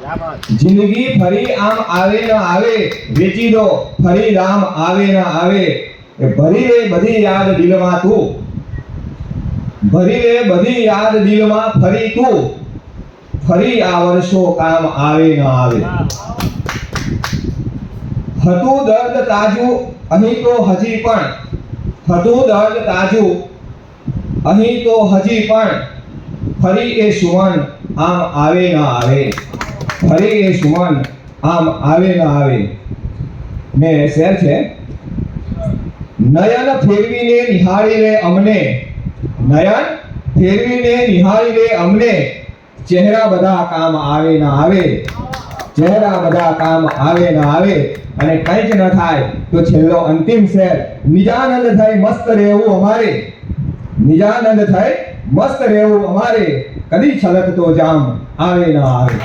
जिंदगी फरी आम आवे न आवे वेची दो फरी राम आवे न आवे भरी ले बधी याद दिलमा तू भरी ले बधी याद दिलमा फरी तू फरी आ वर्षो काम आवे न आवे हतु दर्द ताजू अहीं तो हजी पण हतु दर्द ताजू अहीं तो हजी पण फरी ए सुमन आम आवे न आवे फरी ए सुमन आम आवे न आवे ने शेर छे नयन फेरवीने निहाળી લે અમને નયન ફેરવીને નિહાળી લે અમને ચહેરા બધા કામ આવે ન આવે ચહેરા બધા કામ આવે ન આવે અને કંઈ જ ન થાય તો છેલ્લો અંતિમ શેર નિજાનંદ થઈ મસ્ત રહેવું અમારે નિજાનંદ થઈ મસ્ત રહેવું અમારે કદી છલકતો જામ આવે ન આવે